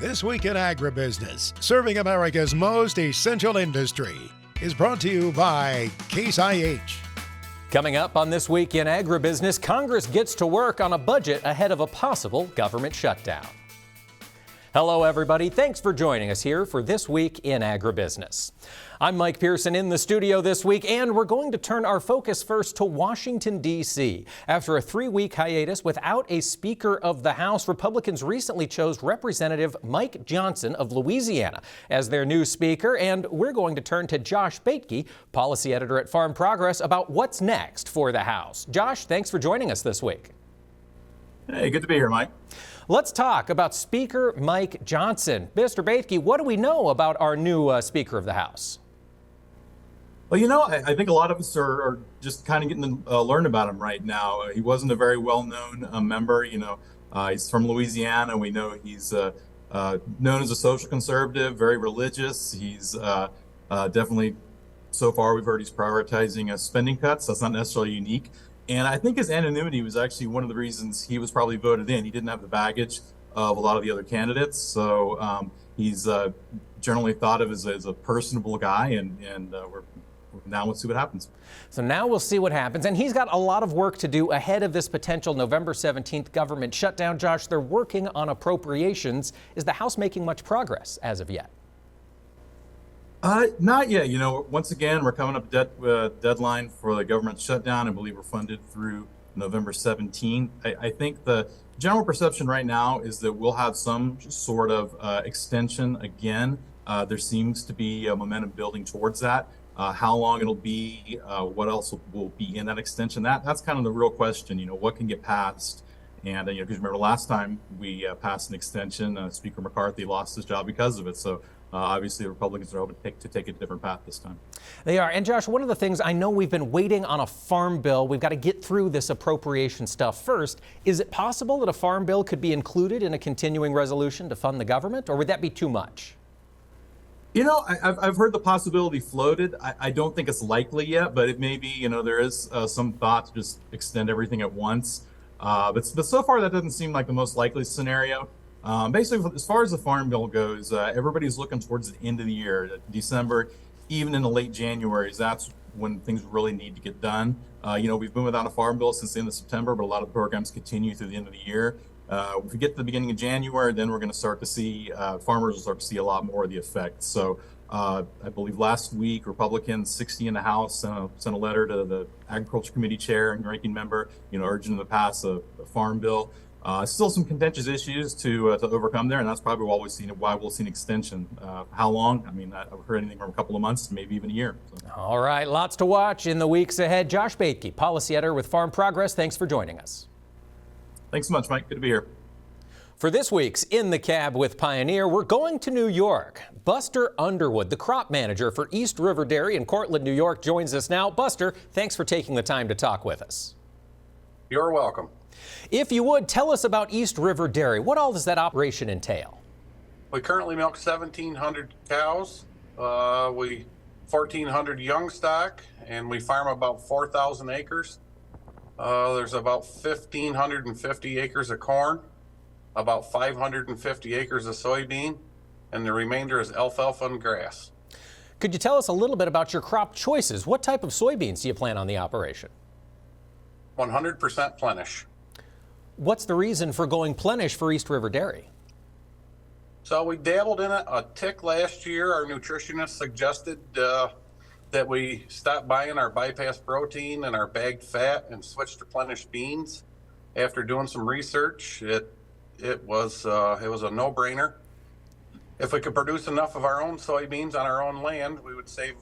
This Week in Agribusiness, serving America's most essential industry, is brought to you by Case IH. Coming up on This Week in Agribusiness, Congress gets to work on a budget ahead of a possible government shutdown. Hello, everybody. Thanks for joining us here for This Week in Agribusiness. I'm Mike Pearson in the studio this week, and we're going to turn our focus first to Washington, D.C. After a 3-week hiatus without a Speaker of the House, Republicans recently chose Representative Mike Johnson of Louisiana as their new Speaker, and we're going to turn to Josh Baitke, policy editor at Farm Progress, about what's next for the House. Josh, thanks for joining us this week. Hey, good to be here, Mike. Let's talk about Speaker Mike Johnson. Mr. Baitke, what do we know about our new Speaker of the House? Well, you know, I think a lot of us are just kind of getting to learn about him right now. He wasn't a very well-known member. You know, he's from Louisiana. We know he's known as a social conservative, very religious. He's definitely, so far, we've heard he's prioritizing spending cuts. That's not necessarily unique. And I think his anonymity was actually one of the reasons he was probably voted in. He didn't have the baggage of a lot of the other candidates. So he's generally thought of as a personable guy, and now let's see what happens. So now we'll see what happens. And he's got a lot of work to do ahead of this potential November 17th government shutdown. Josh, they're working on appropriations. Is the House making much progress as of yet? Not yet. You know, once again, we're coming up deadline for the government shutdown. I believe we're funded through November 17th. I think the general perception right now is that we'll have some sort of extension again. There seems to be a momentum building towards that. How long it'll be, what else will be in that extension? That's kind of the real question. You know, what can get passed? And you know, because remember last time we passed an extension, Speaker McCarthy lost his job because of it. So obviously, the Republicans are hoping to take a different path this time. They are. And Josh, one of the things I know we've been waiting on a farm bill. We've got to get through this appropriation stuff first. Is it possible that a farm bill could be included in a continuing resolution to fund the government, or would that be too much? You know, I've heard the possibility floated. I don't think it's likely yet, but it may be. You know, there is some thought to just extend everything at once. But so far, that doesn't seem like the most likely scenario. Basically, as far as the farm bill goes, everybody's looking towards the end of the year, December, even into late January. That's when things really need to get done. You know, we've been without a farm bill since the end of September, but a lot of programs continue through the end of the year. If we get to the beginning of January, then we're going to start to see, farmers will start to see a lot more of the effects. So I believe last week, Republicans, 60 in the House, sent a letter to the Agriculture Committee chair and ranking member, you know, urging them to pass a farm bill. Still some contentious issues to overcome there, and that's probably why we'll see an extension. How long? I mean, I've heard anything from a couple of months, maybe even a year. So. All right, lots to watch in the weeks ahead. Josh Baitke, policy editor with Farm Progress, thanks for joining us. Thanks so much, Mike. Good to be here. For this week's In the Cab with Pioneer, we're going to New York. Buster Underwood, the crop manager for East River Dairy in Cortland, New York, joins us now. Buster, thanks for taking the time to talk with us. You're welcome. If you would, tell us about East River Dairy. What all does that operation entail? We currently milk 1,700 cows, 1,400 young stock, and we farm about 4,000 acres. There's about 1,550 acres of corn, about 550 acres of soybean, and the remainder is alfalfa and grass. Could you tell us a little bit about your crop choices? What type of soybeans do you plant on the operation? 100% plenish. What's the reason for going plenish for East River Dairy? So we dabbled in it a tick last year. Our nutritionist suggested that we stop buying our bypass protein and our bagged fat and switch to plenish beans. After doing some research, it was a no-brainer. If we could produce enough of our own soybeans on our own land, we would save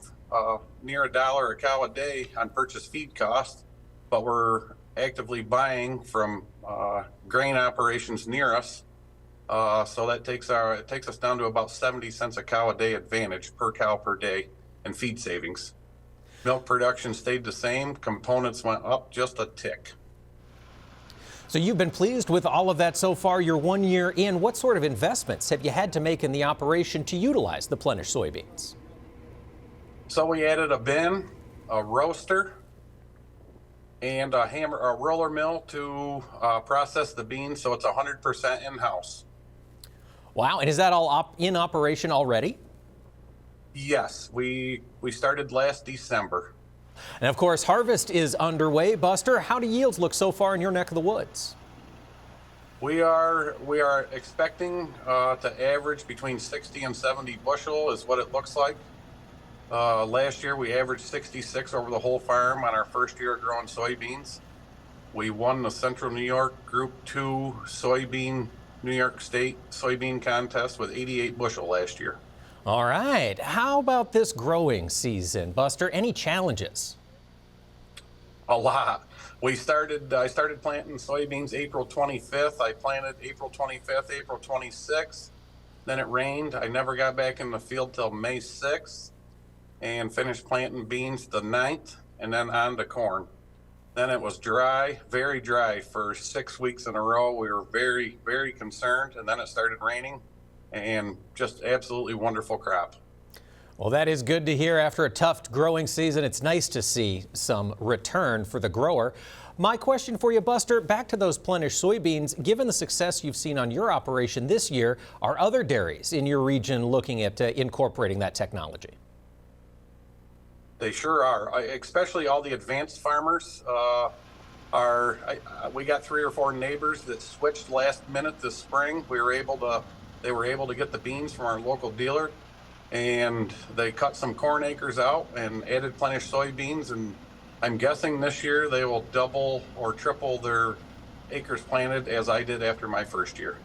near $1 a cow a day on purchase feed costs. But we're actively buying from grain operations near us, so that takes us down to about 70 cents a cow a day advantage per cow per day in feed savings. Milk production stayed the same. Components went up just a tick. So you've been pleased with all of that so far. You're 1 year in. What sort of investments have you had to make in the operation to utilize the plenish soybeans? So we added a bin, a roaster, and a roller mill to process the beans, so it's 100% in-house. Wow, and is that all in operation already? Yes, we started last December. And of course, harvest is underway. Buster, how do yields look so far in your neck of the woods? We are expecting to average between 60 and 70 bushel is what it looks like. Last year we averaged 66 over the whole farm on our first year of growing soybeans. We won the Central New York Group 2 soybean New York State soybean contest with 88 bushel last year. All right. How about this growing season, Buster? Any challenges? A lot. I started planting soybeans April 25th. I planted April 25th, April 26th. Then it rained. I never got back in the field till May 6th and finished planting beans the 9th and then on to corn. Then it was dry, very dry for 6 weeks in a row. We were very, very concerned, and then it started raining, and just absolutely wonderful crop. Well, that is good to hear after a tough growing season. It's nice to see some return for the grower. My question for you, Buster, back to those Plenish soybeans. Given the success you've seen on your operation this year, are other dairies in your region looking at incorporating that technology? They sure are, especially all the advanced farmers. We got 3 or 4 neighbors that switched last minute this spring. They were able to get the beans from our local dealer, and they cut some corn acres out and added Plenish soybeans. And I'm guessing this year they will double or triple their acres planted as I did after my first year.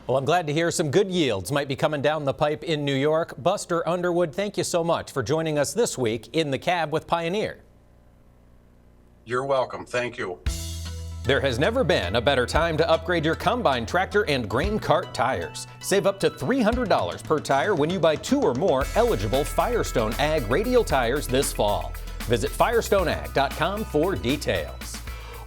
Well, I'm glad to hear some good yields might be coming down the pipe in New York. Buster Underwood, thank you so much for joining us this week in the Cab with Pioneer. You're welcome. Thank you. There has never been a better time to upgrade your combine tractor and grain cart tires. Save up to $300 per tire when you buy 2 or more eligible Firestone Ag radial tires this fall. Visit firestoneag.com for details.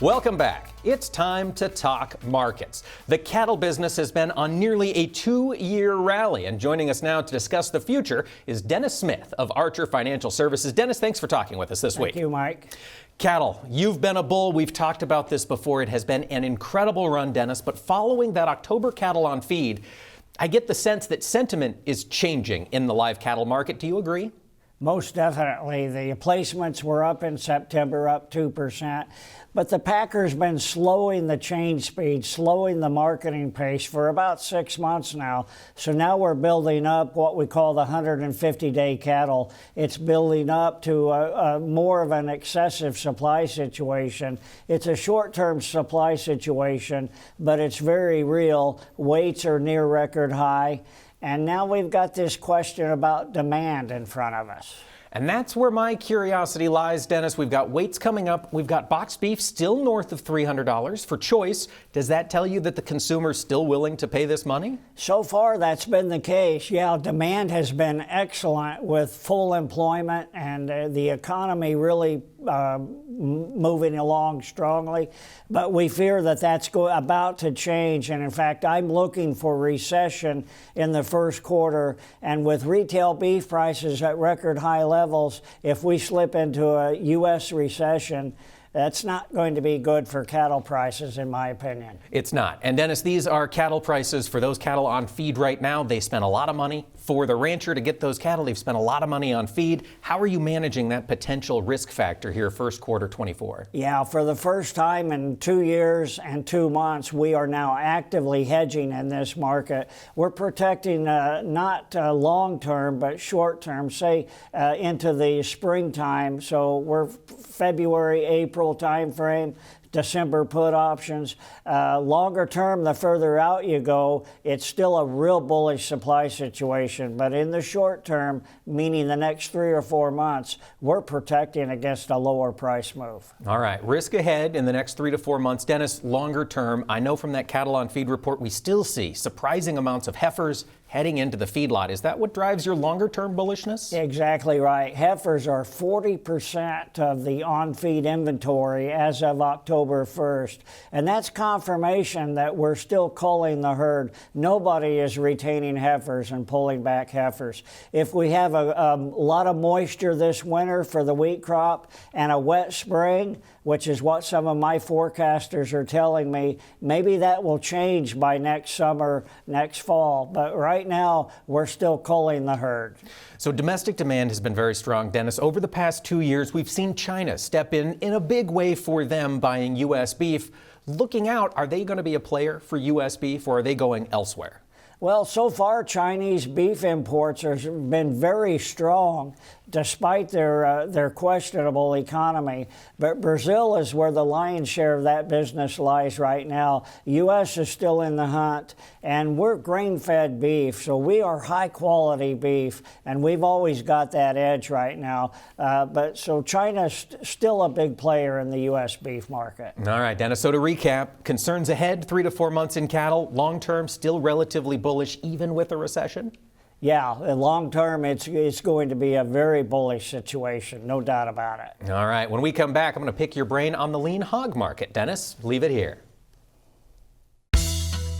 Welcome back. It's time to talk markets. The cattle business has been on nearly a 2-year rally, and joining us now to discuss the future is Dennis Smith of Archer Financial Services. Dennis, thanks for talking with us this week. Thank you, Mike. Cattle, you've been a bull. We've talked about this before. It has been an incredible run, Dennis, but following that October cattle on feed, I get the sense that sentiment is changing in the live cattle market. Do you agree? Most definitely. The placements were up in September, up 2%. But the Packers been slowing the change speed, slowing the marketing pace for about 6 months now. So now we're building up what we call the 150-day cattle. It's building up to more of an excessive supply situation. It's a short-term supply situation, but it's very real. Weights are near record high. And now we've got this question about demand in front of us. And that's where my curiosity lies, Dennis. We've got weights coming up. We've got boxed beef still north of $300 for choice. Does that tell you that the consumer's still willing to pay this money? So far, that's been the case. Yeah, demand has been excellent with full employment and the economy really moving along strongly. But we fear that that's about to change. And in fact, I'm looking for recession in the first quarter. And with retail beef prices at record high levels, if we slip into a U.S. recession, that's not going to be good for cattle prices, in my opinion. It's not. And Dennis, these are cattle prices for those cattle on feed right now. They spent a lot of money for the rancher to get those cattle. They've spent a lot of money on feed. How are you managing that potential risk factor here first quarter 24? Yeah, for the first time in 2 years and 2 months, we are now actively hedging in this market. We're protecting not long-term, but short-term, say into the springtime. So we're February, April timeframe. December put options. Longer term, the further out you go, it's still a real bullish supply situation. But in the short term, meaning the next 3 or 4 months, we're protecting against a lower price move. All right, risk ahead in the next 3 to 4 months. Dennis, longer term, I know from that cattle on feed report, we still see surprising amounts of heifers, heading into the feedlot. Is that what drives your longer-term bullishness? Exactly right. Heifers are 40% of the on-feed inventory as of October 1st. And that's confirmation that we're still culling the herd. Nobody is retaining heifers and pulling back heifers. If we have a lot of moisture this winter for the wheat crop and a wet spring, which is what some of my forecasters are telling me, maybe that will change by next summer, next fall. But right now, we're still culling the herd. So domestic demand has been very strong, Dennis. Over the past 2 years, we've seen China step in a big way for them buying U.S. beef. Looking out, are they going to be a player for U.S. beef, or are they going elsewhere? Well, so far, Chinese beef imports have been very strong, despite their questionable economy. But Brazil is where the lion's share of that business lies right now. U.S. is still in the hunt, and we're grain-fed beef, so we are high-quality beef, and we've always got that edge right now. But so China's still a big player in the U.S. beef market. All right, Dennis. So to recap, concerns ahead, 3 to 4 months in cattle. Long-term, still relatively bullish, even with a recession? Yeah, long term, it's going to be a very bullish situation, no doubt about it. All right, when we come back, I'm going to pick your brain on the lean hog market. Dennis, leave it here.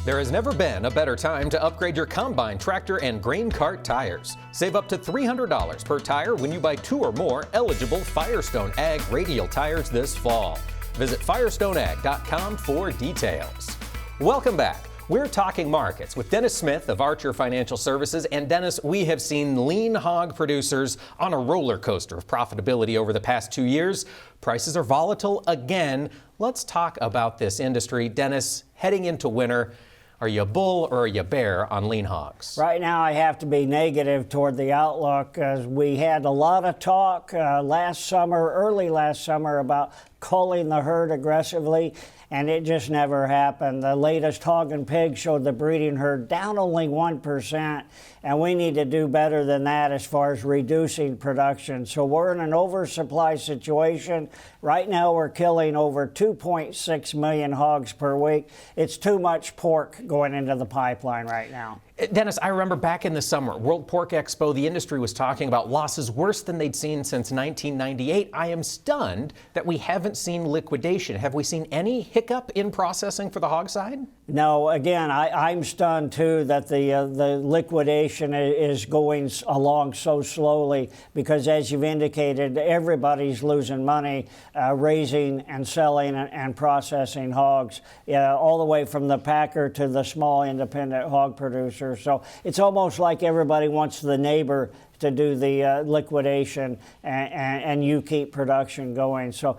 There has never been a better time to upgrade your combine, tractor, and grain cart tires. Save up to $300 per tire when you buy 2 or more eligible Firestone Ag radial tires this fall. Visit firestoneag.com for details. Welcome back. We're talking markets with Dennis Smith of Archer Financial Services. And Dennis, we have seen lean hog producers on a roller coaster of profitability over the past 2 years. Prices are volatile again. Let's talk about this industry. Dennis, heading into winter, are you a bull or are you bear on lean hogs? Right now, I have to be negative toward the outlook, as we had a lot of talk early last summer, about culling the herd aggressively, and it just never happened. The latest hog and pig showed the breeding herd down only 1%, and we need to do better than that as far as reducing production. So we're in an oversupply situation. Right now, we're killing over 2.6 million hogs per week. It's too much pork going into the pipeline right now. Dennis, I remember back in the summer, World Pork Expo, the industry was talking about losses worse than they'd seen since 1998. I am stunned that we haven't seen liquidation. Have we seen any hiccup in processing for the hog side? No, again, I'm stunned too that the liquidation is going along so slowly, because as you've indicated, everybody's losing money raising and selling and processing hogs, all the way from the packer to the small independent hog producer. So it's almost like everybody wants the neighbor to do the liquidation, and you keep production going. So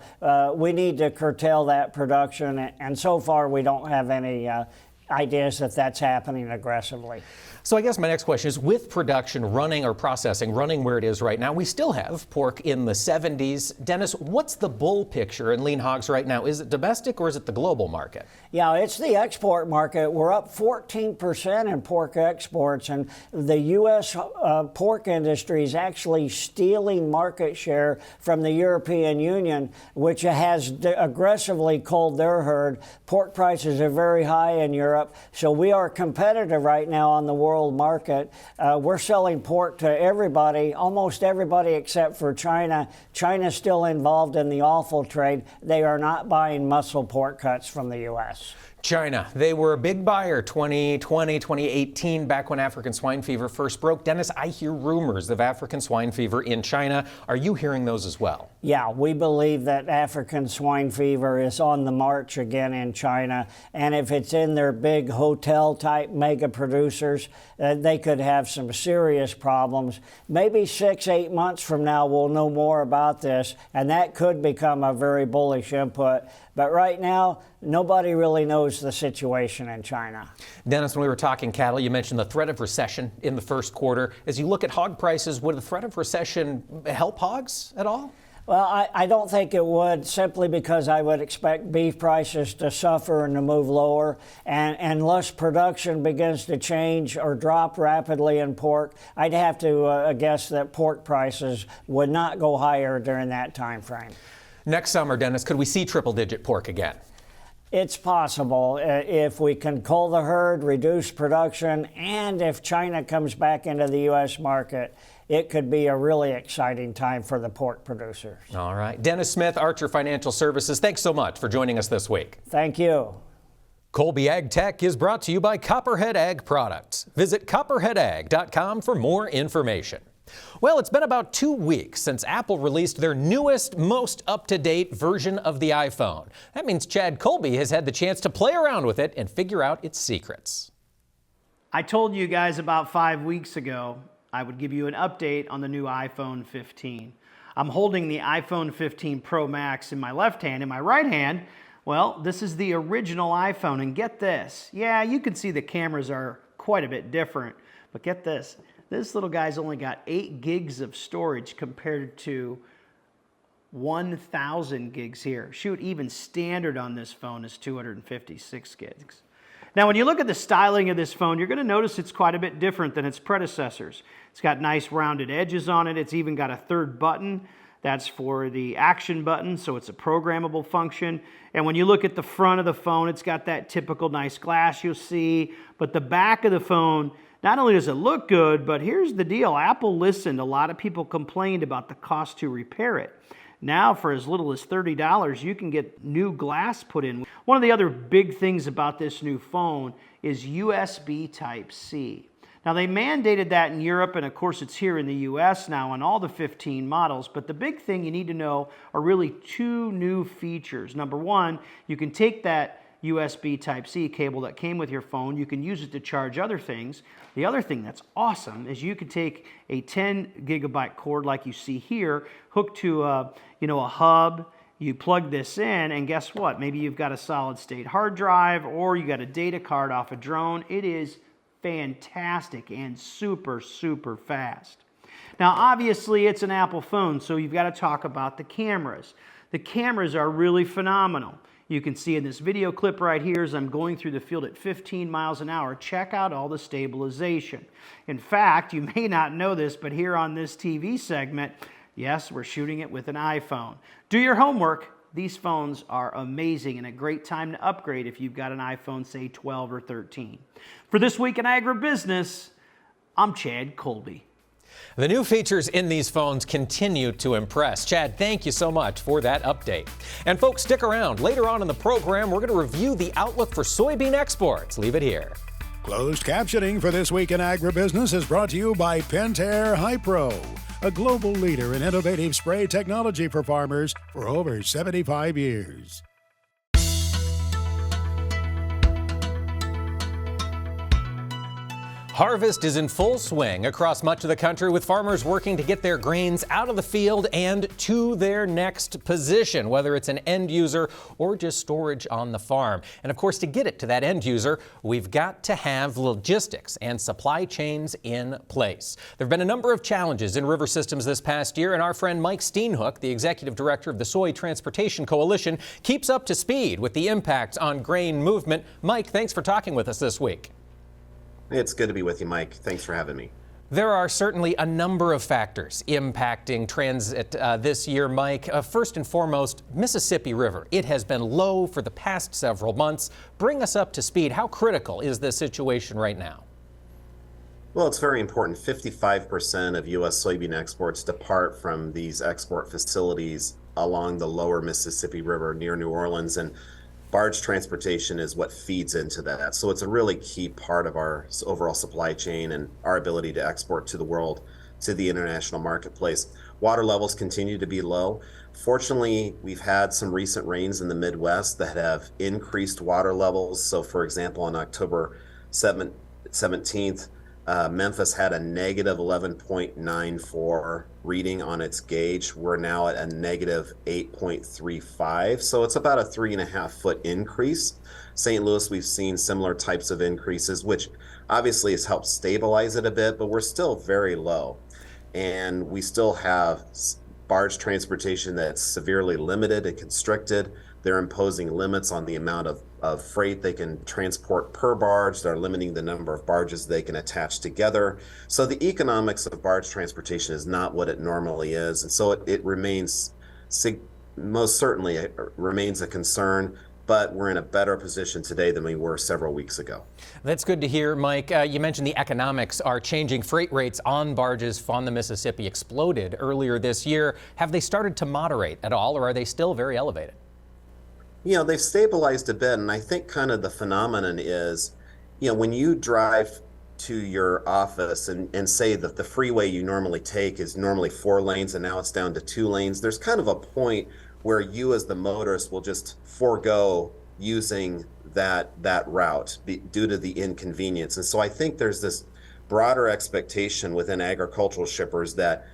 we need to curtail that production, and so far we don't have any ideas that that's happening aggressively. So I guess my next question is, with production running or processing running where it is right now, we still have pork in the 70s. Dennis, what's the bull picture in lean hogs right now? Is it domestic or is it the global market? Yeah, it's the export market. We're up 14% in pork exports, and the U.S. Pork industry is actually stealing market share from the European Union, which has aggressively culled their herd. Pork prices are very high in Europe, so we are competitive right now on the world market. We're selling pork to everybody, almost everybody except for China. China's still involved in the offal trade. They are not buying muscle pork cuts from the U.S. China, they were a big buyer 2020, 2018, back when African swine fever first broke. Dennis, I hear rumors of African swine fever in China. Are you hearing those as well? Yeah, we believe that African swine fever is on the march again in China. And if it's in their big hotel-type mega producers, they could have some serious problems. Maybe 6-8 months from now, we'll know more about this, and that could become a very bullish input. But right now, nobody really knows the situation in China. Dennis, when we were talking cattle, you mentioned the threat of recession in the first quarter. As you look at hog prices, would the threat of recession help hogs at all? Well, I don't think it would, simply because I would expect beef prices to suffer and to move lower. And unless production begins to change or drop rapidly in pork, I'd have to guess that pork prices would not go higher during that time frame. Next summer, Dennis, could we see triple-digit pork again? It's possible if we can cull the herd, reduce production, and if China comes back into the U.S. market, it could be a really exciting time for the pork producers. All right. Dennis Smith, Archer Financial Services, thanks so much for joining us this week. Thank you. Colby Ag Tech is brought to you by Copperhead Ag Products. Visit copperheadag.com for more information. Well, it's been about 2 weeks since Apple released their newest, most up-to-date version of the iPhone. That means Chad Colby has had the chance to play around with it and figure out its secrets. I told you guys about 5 weeks ago I would give you an update on the new iPhone 15. I'm holding the iPhone 15 Pro Max in my left hand. In my right hand, well, this is the original iPhone, and get this. Yeah, you can see the cameras are quite a bit different, but get this. This little guy's only got 8 gigs of storage compared to 1,000 gigs here. Shoot, even standard on this phone is 256 gigs. Now, when you look at the styling of this phone, you're going to notice it's quite a bit different than its predecessors. It's got nice rounded edges on it. It's even got a third button. That's for the action button, so it's a programmable function. And when you look at the front of the phone, it's got that typical nice glass you'll see. But the back of the phone, not only does it look good, but here's the deal. Apple listened. A lot of people complained about the cost to repair it. Now, for as little as $30, you can get new glass put in. One of the other big things about this new phone is USB Type-C. Now, they mandated that in Europe, and of course it's here in the US now on all the 15 models, but the big thing you need to know are really 2 new features. Number one, you can take that USB Type-C cable that came with your phone, you can use it to charge other things. The other thing that's awesome is you can take a 10 gigabyte cord like you see here, hooked to a hub, you plug this in, and guess what? Maybe you've got a solid state hard drive or you got a data card off a drone. It is fantastic and super, super fast. Now, obviously, it's an Apple phone, so you've got to talk about the cameras. The cameras are really phenomenal. You can see in this video clip right here as I'm going through the field at 15 miles an hour, check out all the stabilization. In fact, you may not know this, but here on this TV segment, yes, we're shooting it with an iPhone. Do your homework. These phones are amazing and a great time to upgrade if you've got an iPhone, say 12 or 13. For This Week in Agribusiness, I'm Chad Colby. The new features in these phones continue to impress. Chad, thank you so much for that update. And folks, stick around. Later on in the program, we're going to review the outlook for soybean exports. Leave it here. Closed captioning for This Week in Agribusiness is brought to you by Pentair Hi-Pro, a global leader in innovative spray technology for farmers for over 75 years. Harvest is in full swing across much of the country, with farmers working to get their grains out of the field and to their next position, whether it's an end user or just storage on the farm. And of course, to get it to that end user, we've got to have logistics and supply chains in place. There have been a number of challenges in river systems this past year, and our friend Mike Steenhoek, the executive director of the Soy Transportation Coalition, keeps up to speed with the impacts on grain movement. Mike, thanks for talking with us this week. It's good to be with you, Mike. Thanks for having me. There are certainly a number of factors impacting transit this year, Mike. First and foremost, Mississippi River. It has been low for the past several months. Bring us up to speed. How critical is this situation right now? Well, it's very important. 55% of U.S. soybean exports depart from these export facilities along the lower Mississippi River near New Orleans, and barge transportation is what feeds into that. So it's a really key part of our overall supply chain and our ability to export to the world, to the international marketplace. Water levels continue to be low. Fortunately, we've had some recent rains in the Midwest that have increased water levels. So for example, on October 17th, Memphis had a negative 11.94 reading on its gauge. We're now at a negative 8.35. So it's about a 3.5 foot increase. St. Louis, we've seen similar types of increases, which obviously has helped stabilize it a bit, but we're still very low. And we still have barge transportation that's severely limited and constricted. They're imposing limits on the amount of freight they can transport per barge. They're limiting the number of barges they can attach together. So the economics of barge transportation is not what it normally is. And so it remains, most certainly it remains a concern. but we're in a better position today than we were several weeks ago. That's good to hear, Mike. You mentioned the economics are changing. Freight rates on barges on the Mississippi exploded earlier this year. Have they started to moderate at all, or are they still very elevated? You know, they've stabilized a bit, and I think kind of the phenomenon is, you know, when you drive to your office and say that the freeway you normally take is normally 4 lanes and now it's down to 2 lanes, there's kind of a point where you as the motorist will just forego using that route due to the inconvenience. And so I think there's this broader expectation within agricultural shippers that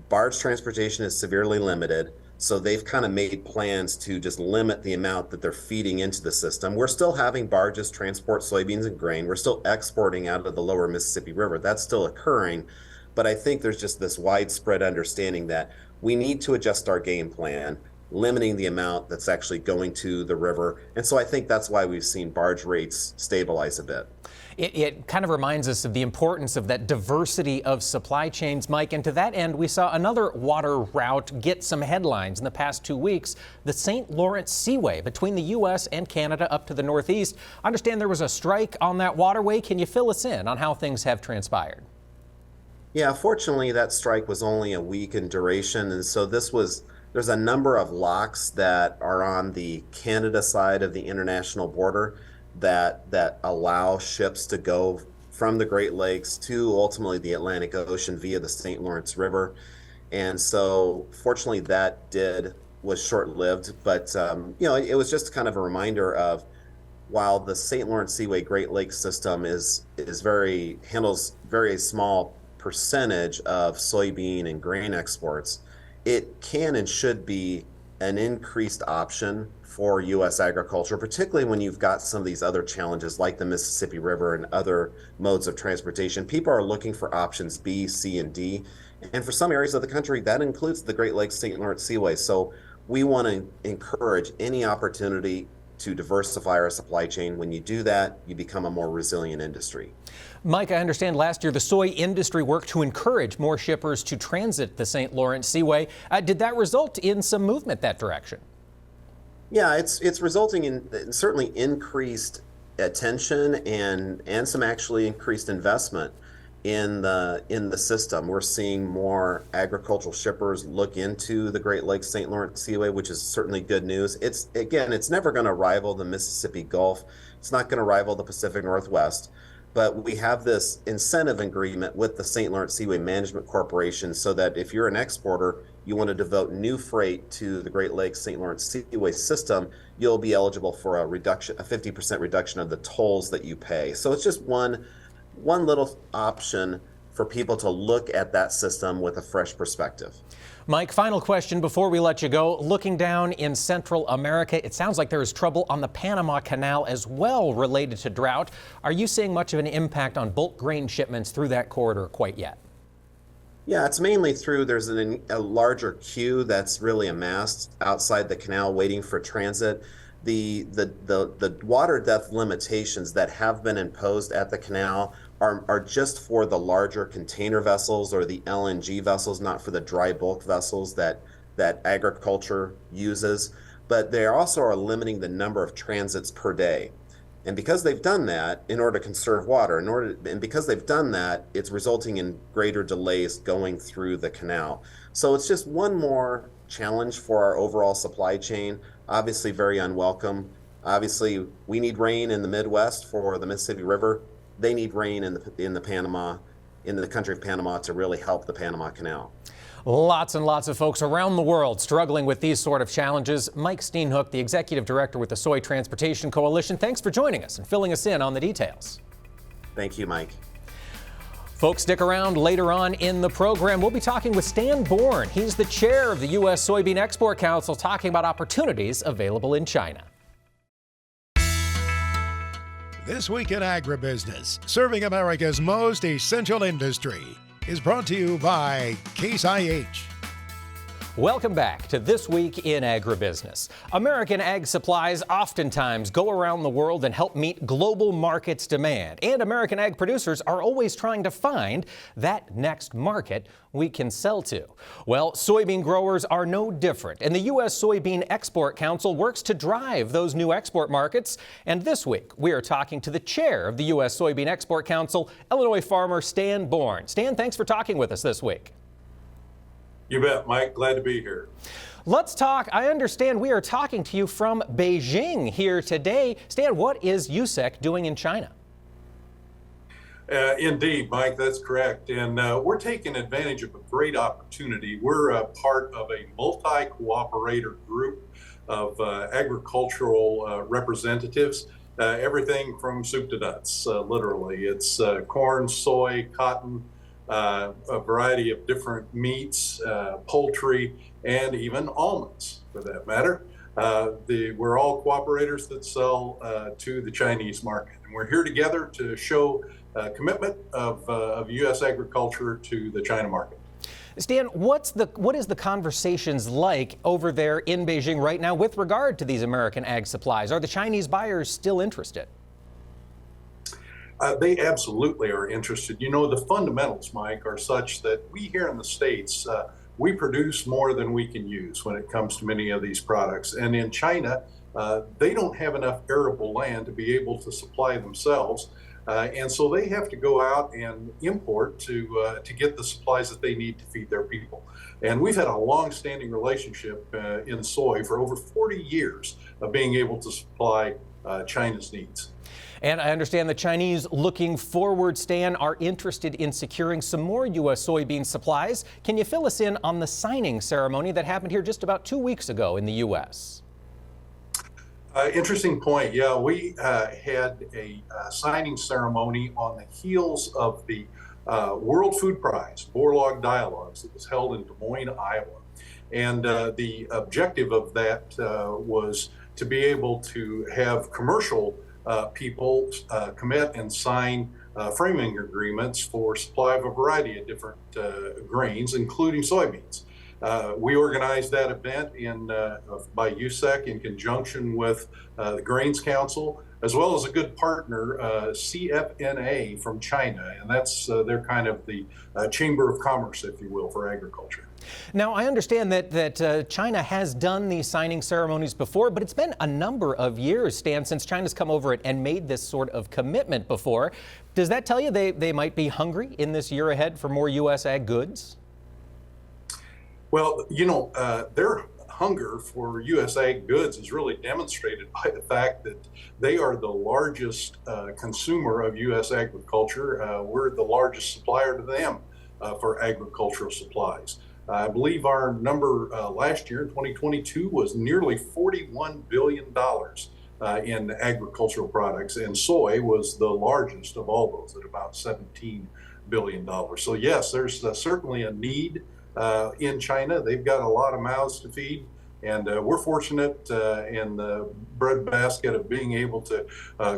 barge transportation is severely limited. So they've kind of made plans to just limit the amount that they're feeding into the system. We're still having barges transport soybeans and grain. We're still exporting out of the lower Mississippi River. That's still occurring. But I think there's just this widespread understanding that we need to adjust our game plan, limiting the amount that's actually going to the river. And so I think that's why we've seen barge rates stabilize a bit. It kind of reminds us of the importance of that diversity of supply chains, Mike. And to that end, we saw another water route get some headlines in the past 2 weeks, the St. Lawrence Seaway between the U.S. and Canada up to the Northeast. I understand there was a strike on that waterway. Can you fill us in on how things have transpired? Yeah, fortunately, that strike was only a week in duration. And so there's a number of locks that are on the Canada side of the international border that allow ships to go from the Great Lakes to ultimately the Atlantic Ocean via the St. Lawrence River. And so fortunately that was short-lived, but you know, it was just kind of a reminder of, while the St. Lawrence Seaway Great Lakes system handles very small percentage of soybean and grain exports, it can and should be an increased option for U.S. agriculture, particularly when you've got some of these other challenges like the Mississippi River and other modes of transportation. People are looking for options B, C, and D. And for some areas of the country, that includes the Great Lakes St. Lawrence Seaway. So we want to encourage any opportunity to diversify our supply chain. When you do that, you become a more resilient industry. Mike, I understand last year the soy industry worked to encourage more shippers to transit the St. Lawrence Seaway. Did that result in some movement that direction? Yeah, it's resulting in certainly increased attention and some actually increased investment in the system. We're seeing more agricultural shippers look into the Great Lakes St. Lawrence Seaway, which is certainly good news. It's never going to rival the Mississippi Gulf. It's not going to rival the Pacific Northwest. But we have this incentive agreement with the St. Lawrence Seaway Management Corporation so that if you're an exporter, you want to devote new freight to the Great Lakes St. Lawrence Seaway system, you'll be eligible for a 50% reduction of the tolls that you pay. So it's just one little option for people to look at that system with a fresh perspective. Mike, final question before we let you go. Looking down in Central America, it sounds like there is trouble on the Panama Canal as well related to drought. Are you seeing much of an impact on bulk grain shipments through that corridor quite yet? Yeah, it's mainly there's a larger queue that's really amassed outside the canal waiting for transit. The water depth limitations that have been imposed at the canal are just for the larger container vessels or the LNG vessels, not for the dry bulk vessels that agriculture uses. But they also are limiting the number of transits per day. And because they've done that in order to conserve water, and because they've done that, it's resulting in greater delays going through the canal. So it's just one more challenge for our overall supply chain. Obviously very unwelcome. Obviously, we need rain in the Midwest for the Mississippi River. They need rain in the country of Panama to really help the Panama Canal. Lots and lots of folks around the world struggling with these sort of challenges. Mike Steenhoek, the executive director with the Soy Transportation Coalition, thanks for joining us and filling us in on the details. Thank you, Mike. Folks, stick around. Later on in the program, we'll be talking with Stan Bourne. He's the chair of the U.S. Soybean Export Council, talking about opportunities available in China. This Week in Agribusiness, serving America's most essential industry, is brought to you by Case IH. Welcome back to This Week in Agribusiness. American ag supplies oftentimes go around the world and help meet global markets' demand. And American ag producers are always trying to find that next market we can sell to. Well, soybean growers are no different, and the U.S. Soybean Export Council works to drive those new export markets. And this week, we are talking to the chair of the U.S. Soybean Export Council, Illinois farmer Stan Bourne. Stan, thanks for talking with us this week. You bet, Mike. Glad to be here. Let's talk. I understand we are talking to you from Beijing here today. Stan, what is USEC doing in China? Indeed, Mike, that's correct. And we're taking advantage of a great opportunity. We're a part of a multi-cooperator group of agricultural representatives, everything from soup to nuts, literally. It's corn, soy, cotton, a variety of different meats, poultry, and even almonds, for that matter. We're all cooperators that sell to the Chinese market. And we're here together to show commitment of U.S. agriculture to the China market. Stan, what is the conversations like over there in Beijing right now with regard to these American ag supplies? Are the Chinese buyers still interested? They absolutely are interested. You know, the fundamentals, Mike, are such that we here in the States, we produce more than we can use when it comes to many of these products. And in China, they don't have enough arable land to be able to supply themselves. And so they have to go out and import to get the supplies that they need to feed their people. And we've had a long-standing relationship in soy for over 40 years of being able to supply China's needs. And I understand the Chinese, looking forward, Stan, are interested in securing some more U.S. soybean supplies. Can you fill us in on the signing ceremony that happened here just about 2 weeks ago in the U.S.? Interesting point. Yeah, we had a signing ceremony on the heels of the World Food Prize, Borlaug Dialogues, that was held in Des Moines, Iowa. And the objective of that was to be able to have commercial people commit and sign framing agreements for supply of a variety of different grains, including soybeans. We organized that event by USEC in conjunction with the Grains Council, as well as a good partner, CFNA from China, and that's they're kind of the Chamber of Commerce, if you will, for agriculture. Now, I understand that China has done these signing ceremonies before, but it's been a number of years, Stan, since China's come over and made this sort of commitment before. Does that tell you they might be hungry in this year ahead for more U.S. ag goods? Well, you know, their hunger for U.S. ag goods is really demonstrated by the fact that they are the largest consumer of U.S. agriculture. We're the largest supplier to them for agricultural supplies. I believe our number last year in 2022 was nearly $41 billion in agricultural products, and soy was the largest of all those at about $17 billion. So yes, there's certainly a need in China. They've got a lot of mouths to feed, and we're fortunate in the breadbasket of being able to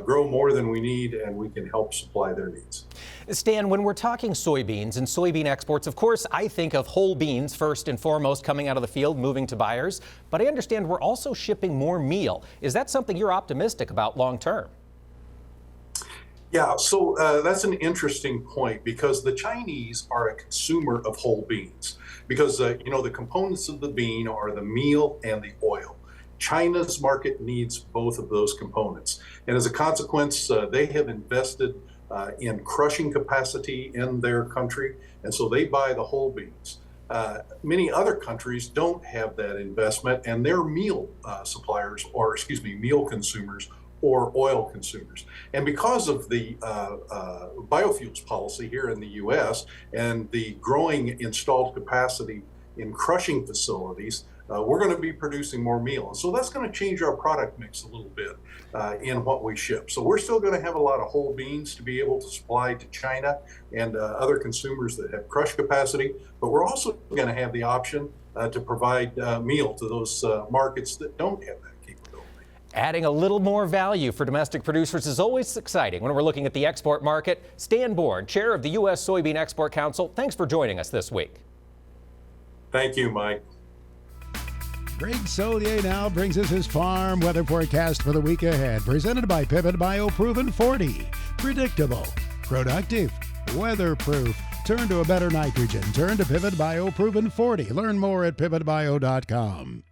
grow more than we need, and we can help supply their needs. Stan, when we're talking soybeans and soybean exports, of course, I think of whole beans first and foremost coming out of the field, moving to buyers. But I understand we're also shipping more meal. Is that something you're optimistic about long term? Yeah, so that's an interesting point, because the Chinese are a consumer of whole beans, because you know, the components of the bean are the meal and the oil. China's market needs both of those components, and as a consequence, they have invested in crushing capacity in their country, and so they buy the whole beans. Many other countries don't have that investment, and they're meal suppliers, or excuse me, meal consumers or oil consumers. And because of the biofuels policy here in the U.S. and the growing installed capacity in crushing facilities, we're going to be producing more meal. And so that's going to change our product mix a little bit in what we ship. So we're still going to have a lot of whole beans to be able to supply to China and other consumers that have crush capacity, but we're also going to have the option to provide meal to those markets that don't have that. Adding a little more value for domestic producers is always exciting when we're looking at the export market. Stan Bourne, chair of the U.S. Soybean Export Council, thanks for joining us this week. Thank you, Mike. Greg Solier now brings us his farm weather forecast for the week ahead, presented by Pivot Bioproven 40. Predictable, productive, weatherproof. Turn to a better nitrogen. Turn to Pivot Bioproven 40. Learn more at pivotbio.com.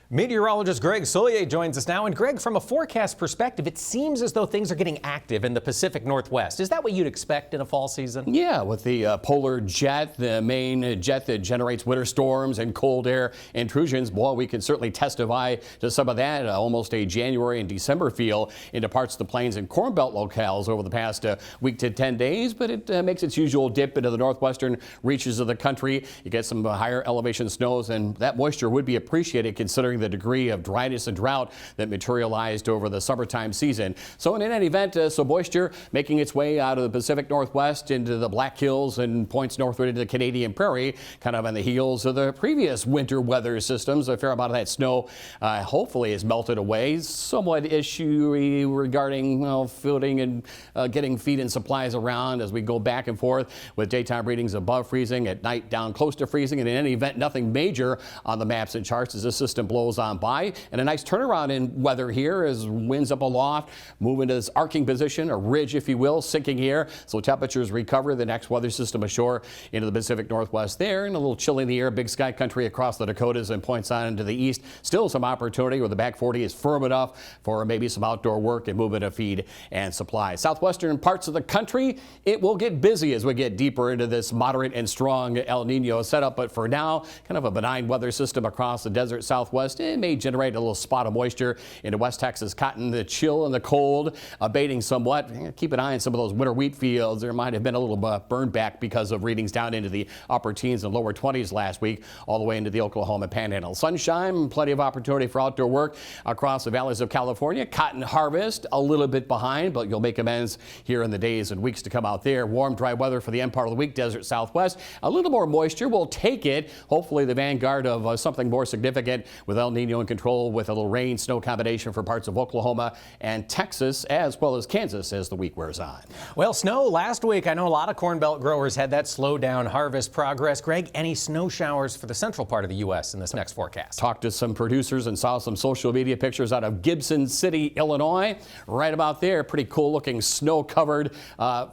Meteorologist Greg Solier joins us now. And Greg, from a forecast perspective, it seems as though things are getting active in the Pacific Northwest. Is that what you'd expect in a fall season? Yeah, with the polar jet, the main jet that generates winter storms and cold air intrusions, boy, we can certainly testify to some of that. Almost a January and December feel into parts of the plains and Corn Belt locales over the past week to 10 days, but it makes its usual dip into the northwestern reaches of the country. You get some higher elevation snows, and that moisture would be appreciated considering the degree of dryness and drought that materialized over the summertime season. So in any event, some moisture making its way out of the Pacific Northwest into the Black Hills and points northward into the Canadian Prairie, kind of on the heels of the previous winter weather systems. A fair amount of that snow hopefully is melted away. Somewhat issue regarding filling and getting feed and supplies around as we go back and forth with daytime readings above freezing, at night down close to freezing, and in any event, nothing major on the maps and charts as this system blows on by. And a nice turnaround in weather here as winds up aloft, move into this arcing position, a ridge, if you will, sinking here. So temperatures recover. The next weather system ashore into the Pacific Northwest there, and a little chill in the air. Big sky country across the Dakotas and points on into the east. Still some opportunity where the back 40 is firm enough for maybe some outdoor work and movement of feed and supply. Southwestern parts of the country, it will get busy as we get deeper into this moderate and strong El Nino setup. But for now, kind of a benign weather system across the desert Southwest. It may generate a little spot of moisture into West Texas cotton. The chill and the cold abating somewhat. Keep an eye on some of those winter wheat fields. There might have been a little burn back because of readings down into the upper teens and lower 20s last week, all the way into the Oklahoma Panhandle. Sunshine, plenty of opportunity for outdoor work across the valleys of California. Cotton harvest a little bit behind, but you'll make amends here in the days and weeks to come out there. Warm, dry weather for the end part of the week. Desert Southwest, a little more moisture. We'll take it. Hopefully the vanguard of something more significant with El Nino in control, with a little rain snow combination for parts of Oklahoma and Texas as well as Kansas as the week wears on. Well, snow last week. I know a lot of Corn Belt growers had that slow down harvest progress. Greg, any snow showers for the central part of the U.S. in this next forecast? Talked to some producers and saw some social media pictures out of Gibson City, Illinois. Right about there, pretty cool looking snow covered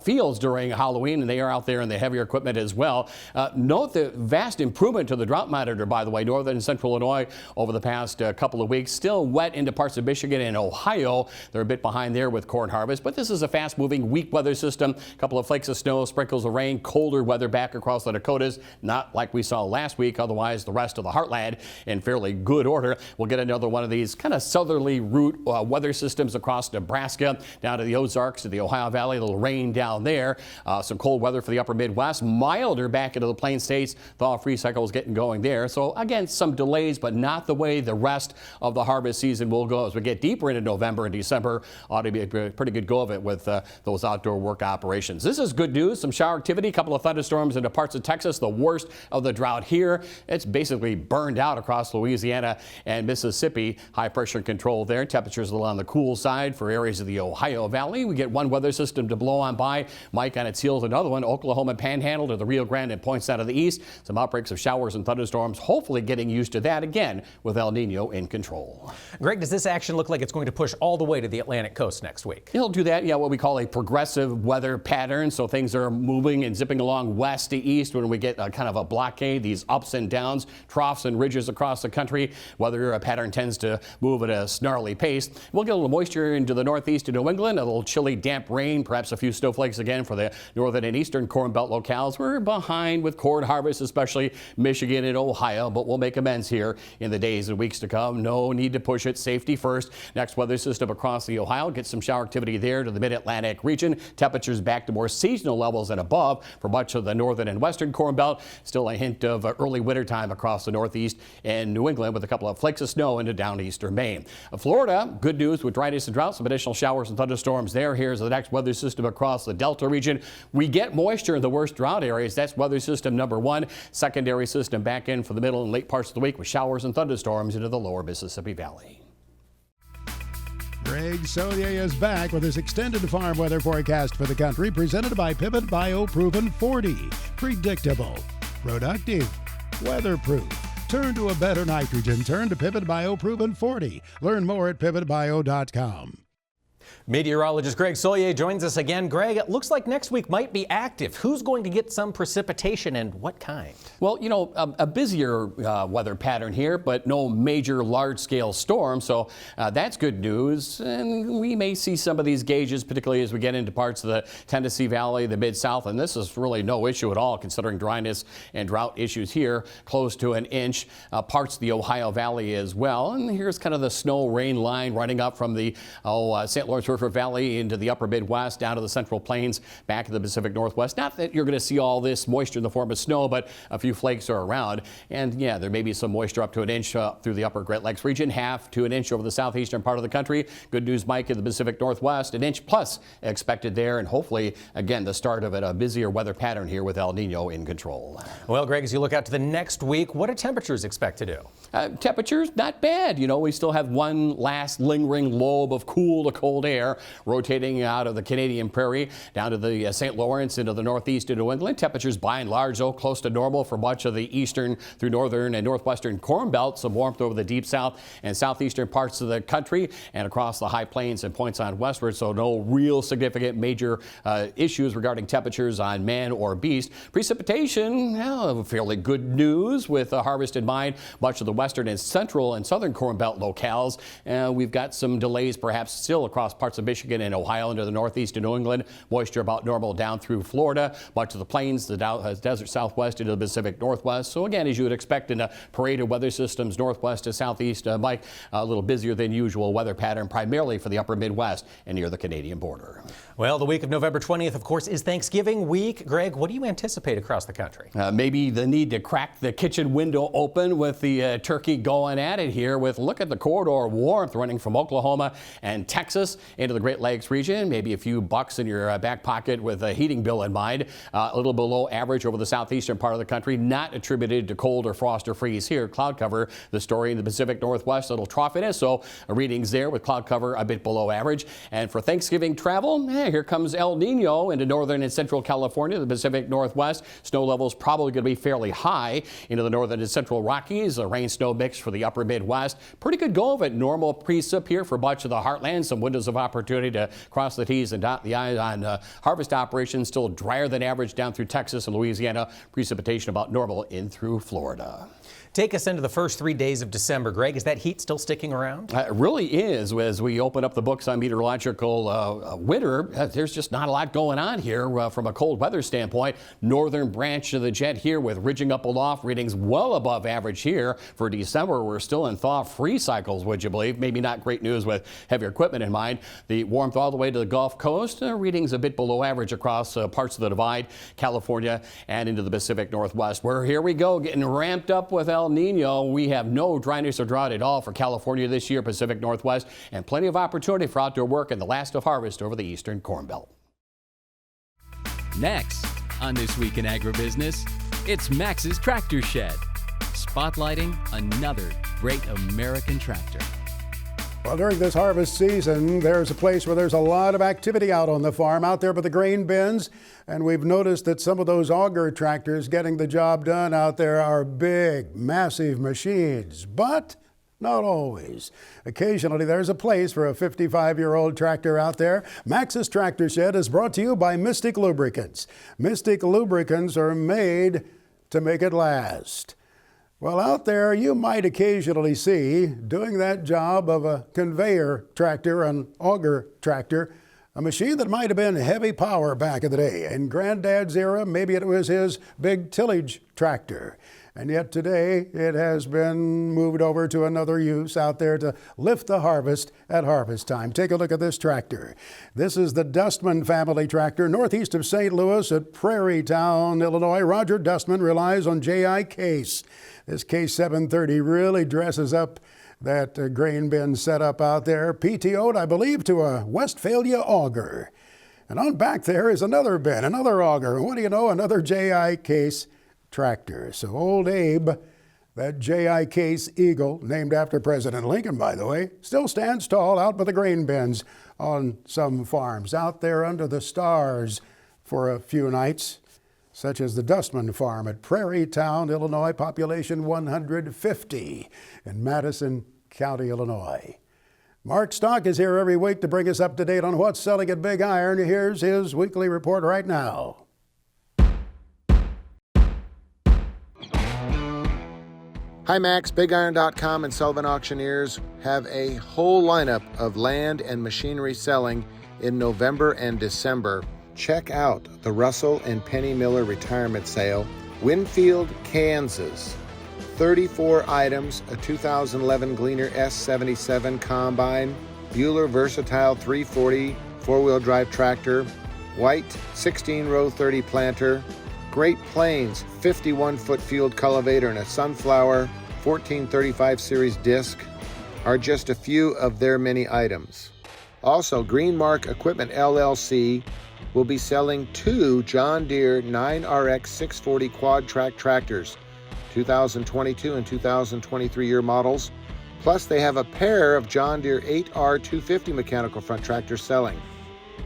fields during Halloween, and they are out there in the heavier equipment as well. Note the vast improvement to the drought monitor, by the way, northern and central Illinois over the past couple of weeks. Still wet into parts of Michigan and Ohio. They're a bit behind there with corn harvest, but this is a fast moving weak weather system. A couple of flakes of snow, sprinkles of rain, colder weather back across the Dakotas. Not like we saw last week. Otherwise, the rest of the heartland in fairly good order. We'll get another one of these kind of southerly route weather systems across Nebraska, down to the Ozarks, to the Ohio Valley. A little rain down there. Some cold weather for the upper Midwest. Milder back into the plain states. Thaw-free cycle is getting going there. So again, some delays, but not the way the rest of the harvest season will go. As we get deeper into November and December, ought to be a pretty good go of it with those outdoor work operations. This is good news. Some shower activity, a couple of thunderstorms into parts of Texas, the worst of the drought here. It's basically burned out across Louisiana and Mississippi. High pressure control there. Temperatures a little on the cool side for areas of the Ohio Valley. We get one weather system to blow on by. Mike on its heels, another one. Oklahoma Panhandle to the Rio Grande and points out of the east. Some outbreaks of showers and thunderstorms. Hopefully getting used to that again with El Nino in control. Greg, does this action look like it's going to push all the way to the Atlantic coast next week? It'll do that, yeah, what we call a progressive weather pattern. So things are moving and zipping along west to east when we get kind of a blockade, these ups and downs, troughs and ridges across the country. Weather pattern tends to move at a snarly pace. We'll get a little moisture into the northeast of New England, a little chilly, damp rain, perhaps a few snowflakes again for the northern and eastern Corn Belt locales. We're behind with corn harvest, especially Michigan and Ohio, but we'll make amends here in the days and weeks to come. No need to push it. Safety first. Next weather system across the Ohio. Get some shower activity there to the mid-Atlantic region. Temperatures back to more seasonal levels and above for much of the northern and western Corn Belt. Still a hint of early winter time across the northeast and New England with a couple of flakes of snow into down eastern Maine. Florida, good news with dryness and drought. Some additional showers and thunderstorms there. Here's the next weather system across the Delta region. We get moisture in the worst drought areas. That's weather system number one. Secondary system back in for the middle and late parts of the week with showers and thunderstorms into the lower Mississippi Valley. Greg Solier is back with his extended farm weather forecast for the country, presented by Pivot Bioproven 40. Predictable, productive, weatherproof. Turn to a better nitrogen. Turn to Pivot Bio Proven 40. Learn more at pivotbio.com. Meteorologist Greg Soyer joins us again. Greg, it looks like next week might be active. Who's going to get some precipitation and what kind? Well, you know, a busier weather pattern here, but no major large-scale storm, so that's good news. And we may see some of these gauges, particularly as we get into parts of the Tennessee Valley, the Mid-South, and this is really no issue at all considering dryness and drought issues here, close to an inch. Parts of the Ohio Valley as well. And here's kind of the snow rain line running up from the St. Lawrence River Valley into the upper Midwest, down to the Central Plains, back to the Pacific Northwest. Not that you're going to see all this moisture in the form of snow, but a few flakes are around. And yeah, there may be some moisture up to an inch through the upper Great Lakes region, half to an inch over the southeastern part of the country. Good news, Mike, in the Pacific Northwest, an inch plus expected there. And hopefully, again, the start of a busier weather pattern here with El Nino in control. Well, Greg, as you look out to the next week, what do temperatures expect to do? Temperatures, not bad. You know, we still have one last lingering lobe of cool to cold air rotating out of the Canadian Prairie down to the St. Lawrence into the northeast of New England. Temperatures by and large, though, close to normal for much of the eastern through northern and northwestern Corn Belt. Some warmth over the deep south and southeastern parts of the country and across the high plains and points on westward. So no real significant major issues regarding temperatures on man or beast. Precipitation, well, fairly good news with a harvest in mind. Much of the western and central and southern Corn Belt locales. We've got some delays perhaps still across parts of Michigan and Ohio into the northeast of New England. Moisture about normal down through Florida. Much of the plains, the desert southwest into the Pacific Northwest. So again, as you would expect in a parade of weather systems northwest to southeast, Mike, a little busier than usual weather pattern primarily for the upper Midwest and near the Canadian border. Well, the week of November 20th, of course, is Thanksgiving week. Greg, what do you anticipate across the country? Maybe the need to crack the kitchen window open with the turkey going at it here with, look at the corridor warmth running from Oklahoma and Texas into the Great Lakes region. Maybe a few bucks in your back pocket with a heating bill in mind. A little below average over the southeastern part of the country, not attributed to cold or frost or freeze here. Cloud cover, the story in the Pacific Northwest, little troughiness, so readings there with cloud cover a bit below average. And for Thanksgiving travel, here comes El Nino into northern and central California, the Pacific Northwest. Snow levels probably going to be fairly high into the northern and central Rockies. A rain-snow mix for the upper Midwest. Pretty good go of it. Normal precip here for much of the heartland. Some windows of opportunity to cross the T's and dot the I's on harvest operations. Still drier than average down through Texas and Louisiana. Precipitation about normal in through Florida. Take us into the first 3 days of December. Greg, is that heat still sticking around? It really is. As we open up the books on meteorological winter, there's just not a lot going on here from a cold weather standpoint. Northern branch of the jet here with ridging up aloft, readings well above average here. For December, we're still in thaw-free cycles, would you believe? Maybe not great news with heavier equipment in mind. The warmth all the way to the Gulf Coast, readings a bit below average across parts of the Divide, California, and into the Pacific Northwest. Where here we go, getting ramped up with El Nino. We have no dryness or drought at all for California this year, Pacific Northwest, and plenty of opportunity for outdoor work in the last of harvest over the eastern Corn Belt. Next on This Week in Agribusiness, it's Max's Tractor Shed, spotlighting another great American tractor. Well, during this harvest season, there's a place where there's a lot of activity out on the farm, out there by the grain bins. And we've noticed that some of those auger tractors getting the job done out there are big, massive machines. But not always. Occasionally, there's a place for a 55-year-old tractor out there. Max's Tractor Shed is brought to you by Mystic Lubricants. Mystic Lubricants are made to make it last. Well, out there, you might occasionally see, doing that job of a conveyor tractor, an auger tractor, a machine that might have been heavy power back in the day. In Granddad's era, maybe it was his big tillage tractor. And yet today, it has been moved over to another use out there to lift the harvest at harvest time. Take a look at this tractor. This is the Dustman family tractor, northeast of St. Louis at Prairie Town, Illinois. Roger Dustman relies on J.I. Case. This Case 730 really dresses up that grain bin setup out there. PTO'd, I believe, to a Westphalia auger. And on back there is another bin, another auger. What do you know? Another J.I. Case tractor. So old Abe, that J.I. Case Eagle, named after President Lincoln, by the way, still stands tall out by the grain bins on some farms, out there under the stars for a few nights. such as the Dustman Farm at Prairie Town, Illinois, population 150 in Madison County, Illinois. Mark Stock is here every week to bring us up to date on what's selling at Big Iron. Here's his weekly report right now. Hi Max, BigIron.com and Sullivan Auctioneers have a whole lineup of land and machinery selling in November and December. Check out the Russell and Penny Miller Retirement Sale, Winfield, Kansas. 34 items, a 2011 Gleaner S77 Combine, Bueller Versatile 340 four-wheel drive tractor, White 16-row 30 planter, Great Plains 51-foot field cultivator and a Sunflower 1435 series disc are just a few of their many items. Also, Greenmark Equipment LLC will be selling 2 John Deere 9RX 640 quad track tractors, 2022 and 2023 year models. Plus, they have a pair of John Deere 8R 250 mechanical front tractors selling.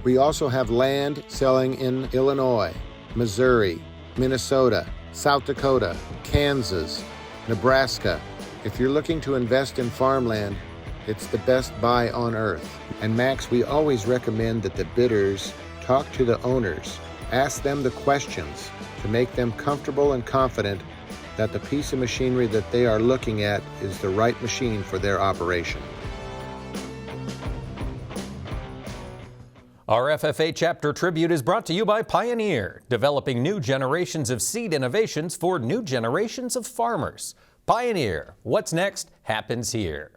We also have land selling in Illinois, Missouri, Minnesota, South Dakota, Kansas, Nebraska. If you're looking to invest in farmland, it's the best buy on earth. And Max, we always recommend that the bidders talk to the owners, ask them the questions to make them comfortable and confident that the piece of machinery that they are looking at is the right machine for their operation. Our FFA Chapter Tribute is brought to you by Pioneer, developing new generations of seed innovations for new generations of farmers. Pioneer, what's next happens here.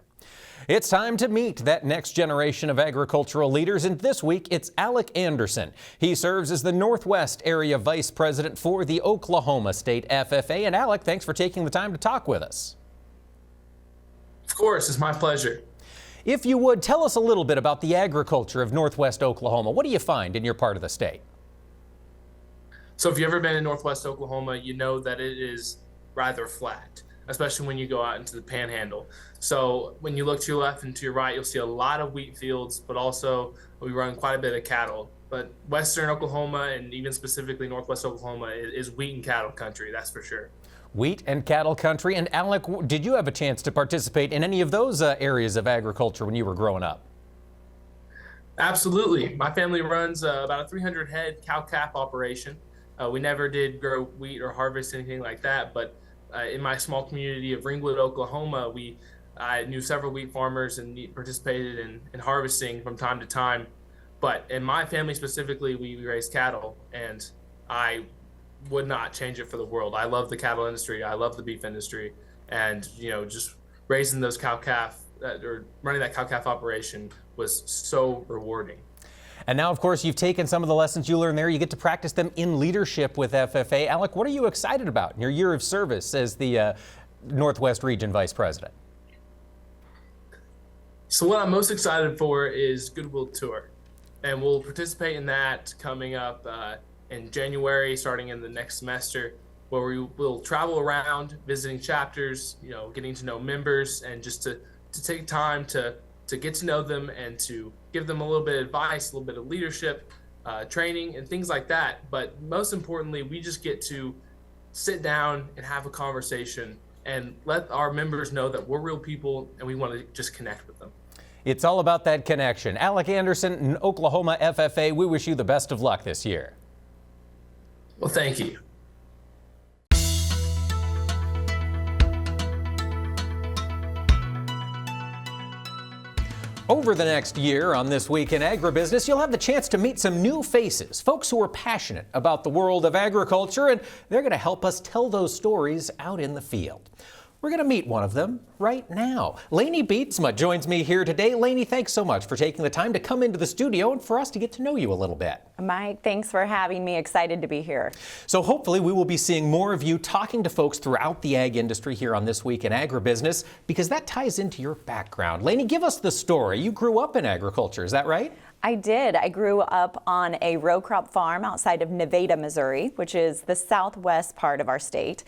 It's time to meet that next generation of agricultural leaders, and this week it's Alec Anderson. He serves as the Northwest Area Vice President for the Oklahoma State FFA. And Alec, thanks for taking the time to talk with us. Of course, it's my pleasure. If you would, tell us a little bit about the agriculture of Northwest Oklahoma. What do you find in your part of the state? So if you've ever been in Northwest Oklahoma, you know that it is rather flat, especially when you go out into the panhandle. So when you look to your left and to your right, you'll see a lot of wheat fields, but also we run quite a bit of cattle. But Western Oklahoma, and even specifically Northwest Oklahoma, is wheat and cattle country, that's for sure. Wheat and cattle country. And Alec, did you have a chance to participate in any of those areas of agriculture when you were growing up? Absolutely. My family runs about a 300 head cow-calf operation. We never did grow wheat or harvest anything like that, but in my small community of Ringwood, Oklahoma, I knew several wheat farmers and participated in harvesting from time to time. But in my family specifically, we raised cattle, and I would not change it for the world. I love the cattle industry. I love the beef industry, and just raising those cow-calf or running that cow-calf operation was so rewarding. And now, of course, you've taken some of the lessons you learned there. You get to practice them in leadership with FFA. Alec, what are you excited about in your year of service as the Northwest Region Vice President? So what I'm most excited for is Goodwill Tour, and we'll participate in that coming up in January, starting in the next semester, where we will travel around visiting chapters, getting to know members, and just to take time to get to know them and to give them a little bit of advice, a little bit of leadership, training, and things like that. But most importantly, we just get to sit down and have a conversation and let our members know that we're real people and we want to just connect with them. It's all about that connection. Alec Anderson in Oklahoma FFA, we wish you the best of luck this year. Well, thank you. Over the next year on This Week in Agribusiness, you'll have the chance to meet some new faces, folks who are passionate about the world of agriculture, and they're going to help us tell those stories out in the field. We're going to meet one of them right now. Laney Beatsma joins me here today. Laney, thanks so much for taking the time to come into the studio and for us to get to know you a little bit. Mike, thanks for having me. Excited to be here. So hopefully we will be seeing more of you talking to folks throughout the ag industry here on This Week in Agribusiness, because that ties into your background. Laney, give us the story. You grew up in agriculture, is that right? I did. I grew up on a row crop farm outside of Nevada, Missouri, which is the southwest part of our state,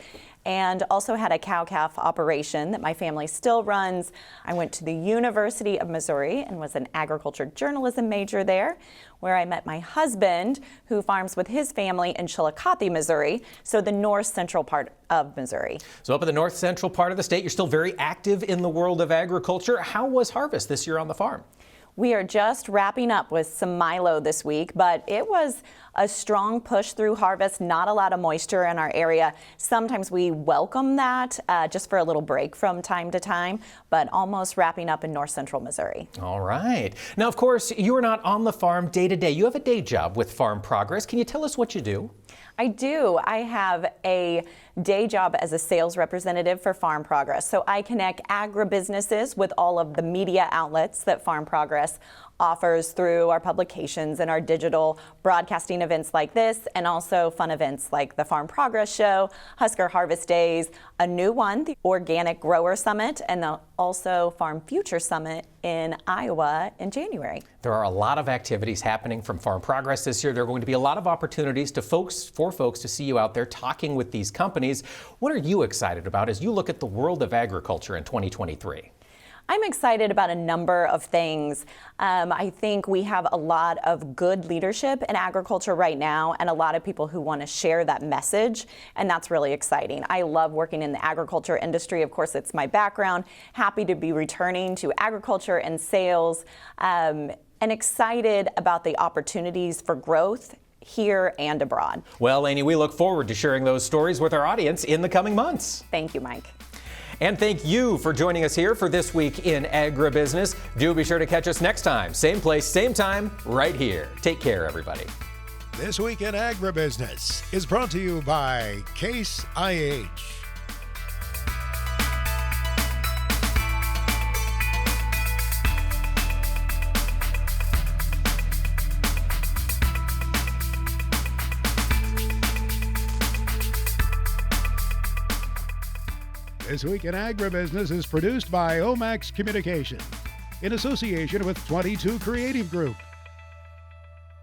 and also had a cow-calf operation that my family still runs. I went to the University of Missouri and was an agriculture journalism major there, where I met my husband, who farms with his family in Chillicothe, Missouri, so the north central part of Missouri. So up in the north central part of the state, you're still very active in the world of agriculture. How was harvest this year on the farm? We are just wrapping up with some milo this week, but it was a strong push through harvest, not a lot of moisture in our area. Sometimes we welcome that just for a little break from time to time, but almost wrapping up in north central Missouri. All right. Now, of course, you are not on the farm day to day. You have a day job with Farm Progress. Can you tell us what you do? I do. I have a day job as a sales representative for Farm Progress. So I connect agribusinesses with all of the media outlets that Farm Progress offers through our publications and our digital broadcasting events like this, and also fun events like the Farm Progress Show, Husker Harvest Days, a new one, the Organic Grower Summit, and also Farm Future Summit in Iowa in January. There are a lot of activities happening from Farm Progress this year. There are going to be a lot of opportunities for folks to see you out there talking with these companies. What are you excited about as you look at the world of agriculture in 2023? I'm excited about a number of things. I think we have a lot of good leadership in agriculture right now, and a lot of people who want to share that message, and that's really exciting. I love working in the agriculture industry. Of course, it's my background. Happy to be returning to agriculture and sales, and excited about the opportunities for growth here and abroad. Well, Laney, we look forward to sharing those stories with our audience in the coming months. Thank you, Mike. And thank you for joining us here for This Week in Agribusiness. Do be sure to catch us next time. Same place, same time, right here. Take care, everybody. This Week in Agribusiness is brought to you by Case IH. This Week in Agribusiness is produced by Omax Communication in association with 22 Creative Group.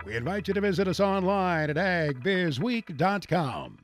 We invite you to visit us online at agbizweek.com.